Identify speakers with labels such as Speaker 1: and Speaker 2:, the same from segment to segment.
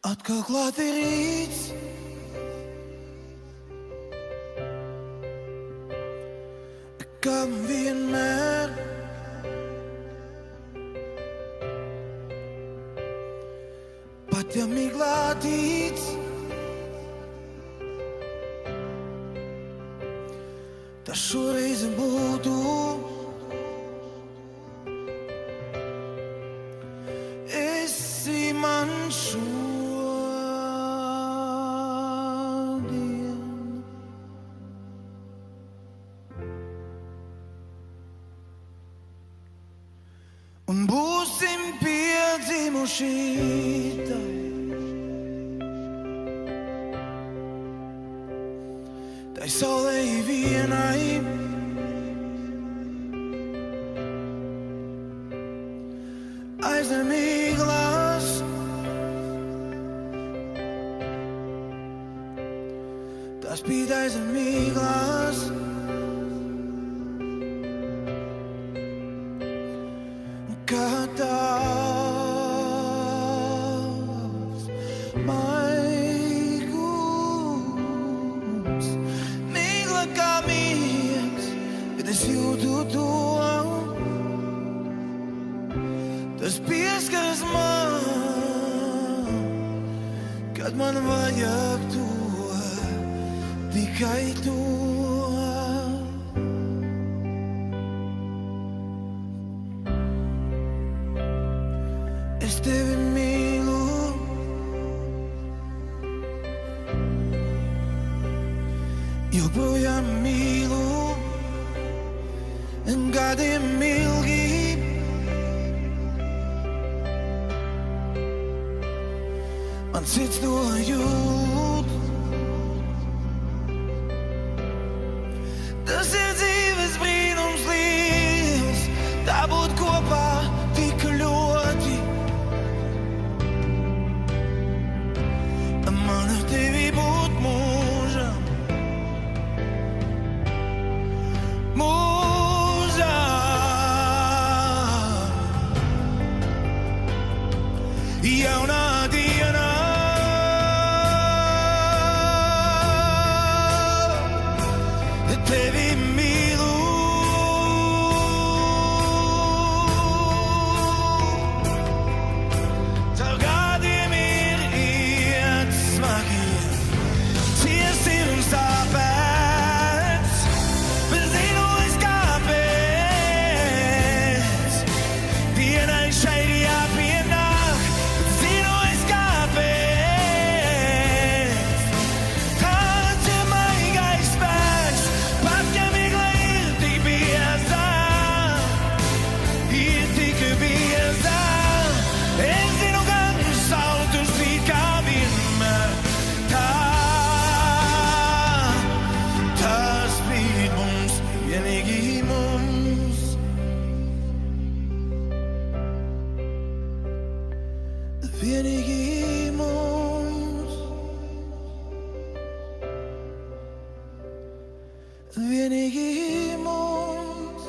Speaker 1: Atkal klāt ir rīts, kam vienmēr pat ja miglā tīts, tas šoreiz būtu esi man šodien. Un būsim piedzimuši tai saulei vienai, aizem miglas, tas spīd aizem miglas. Kā tavs maigums, migla kā miegs, kad es jūtu to, tas pieskaras man, kad man vajag to, tikai to. Es tevi mīlu, joprojām mīlu, gadiem ilgi. Man sirds to jūt, tas ir dzīves brīnums liels, tā būt kopā tik ļoti. Man ar tevi būt mūžam, mūžam. Jaunā dienā, tevi mīlu. Caur gadiem ir iet smagi, ciesti un sāpēs, bet zinu es kāpēc. Dienai šai ir jāpienāk, bet zinu es kāpēc. Tāds ir maigais spēks, pat ja migla ir tik bieza, ir tik bieza. Es zinu, gan saule tur spīd kā vienmēr. Tā spīd mums, vienīgi mums. Vienīgi mums. Vienīgi mums.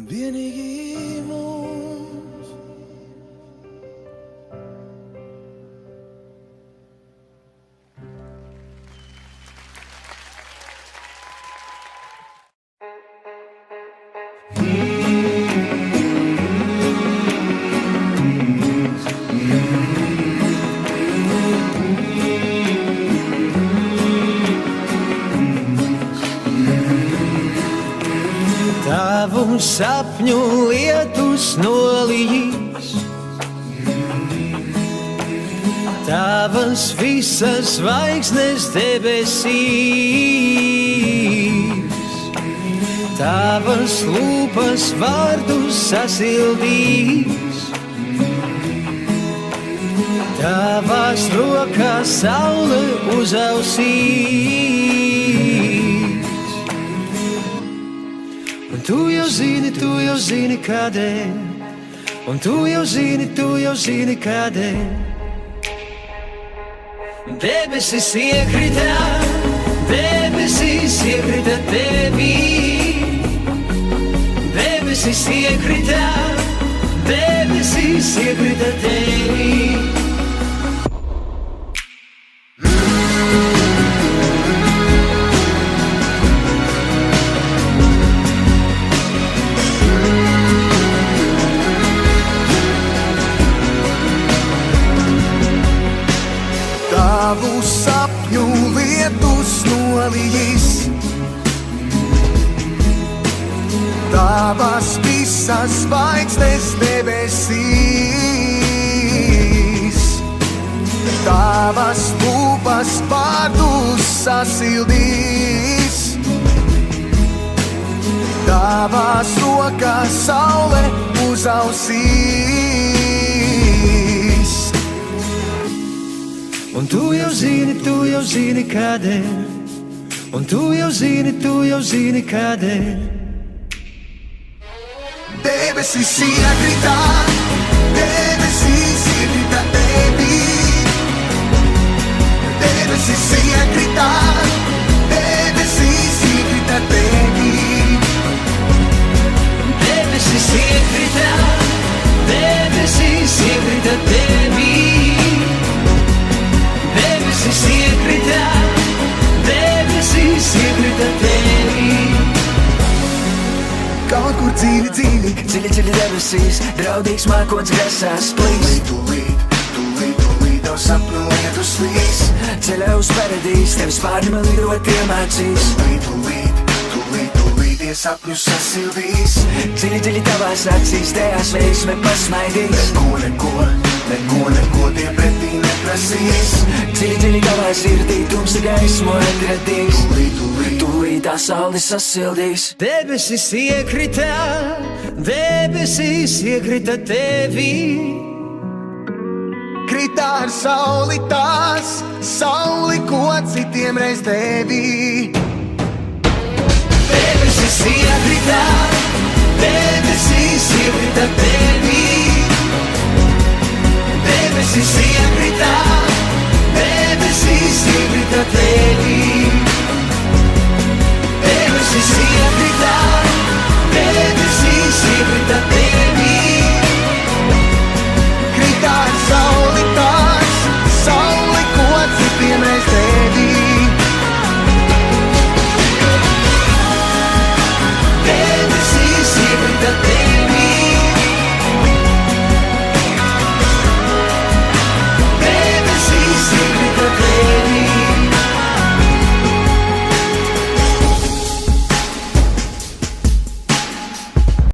Speaker 1: Vienīgi mums.
Speaker 2: Tavu sapņu lietus nolīs, tavas visas zvaigznes debesīs, tavas lūpas vārdus sasildīs, tavās rokās saule uzausīs. Un tu jau zini kādēļ, un tu jau zini kādēļ. Debesis iekrita tevī, debesis iekrita, Debesīs iekrita tevī.
Speaker 1: Tavu sapņu lietus nolijis, tavas visas zvaigznes debesīs, tavas lūpas vārdus sasildīs, tavās rokās saule uzausīs.
Speaker 2: Un tu jau zini kādēļ. Un tu jau zini kādēļ.
Speaker 1: Debesis iekrita, debesis iekrita tevī. Debesis iekrita, debesis iekrita tevī.
Speaker 2: Debesis iekrita, debesis iekrita tevī. Debesis iekrita, debesis iekrita tevī.
Speaker 1: Kaut kur dziļi, dziļi,
Speaker 3: Dziļi debesīs, draudīgs mākoņs grasās plīs.
Speaker 1: tūlīt, tev sapņu lietus slīs.
Speaker 3: Ceļā uz paradīs, tevis pārņem lidot iemācīs.
Speaker 1: Tūlīt, tie sapņus sasildīs.
Speaker 3: Dziļi tavās acīs, tajās veiksme pasmaidīs.
Speaker 1: Neko tie pretī neprasīs.
Speaker 3: Dziļi tavā sirdī, tumsa gaismu atradīs. Tūlīt tā saule sasildīs.
Speaker 2: Debesis iekrita tevī.
Speaker 1: Krita ar sauli tās, sauli, ko citiem reiz devī.
Speaker 2: Debesis iekrita,